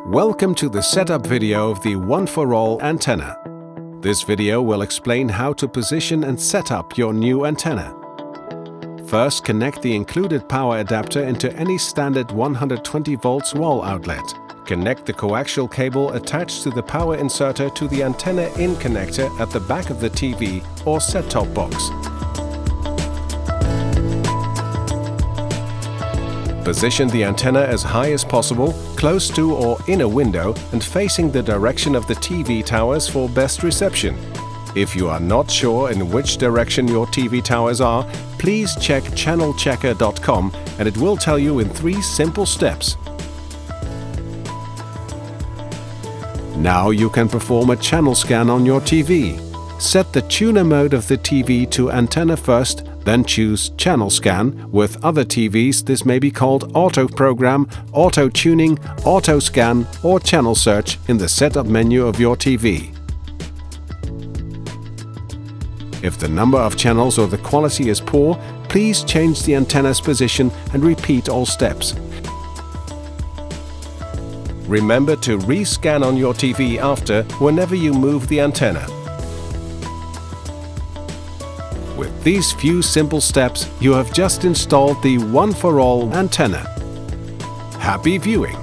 Welcome to the setup video of the One-for-All antenna. This video will explain how to position and set up your new antenna. First, connect the included power adapter into any standard 120 volts wall outlet. Connect the coaxial cable attached to the power inserter to the antenna-in connector at the back of the TV or set-top box. Position the antenna as high as possible, close to or in a window and facing the direction of the TV towers for best reception. If you are not sure in which direction your TV towers are, please check channelchecker.com and it will tell you in 3 simple steps. Now you can perform a channel scan on your TV. Set the tuner mode of the TV to antenna first, then choose Channel Scan. With other TVs, this may be called Auto Program, Auto Tuning, Auto Scan or Channel Search in the setup menu of your TV. If the number of channels or the quality is poor, please change the antenna's position and repeat all steps. Remember to re-scan on your TV after whenever you move the antenna. With these few simple steps, you have just installed the One-for-All antenna. Happy viewing!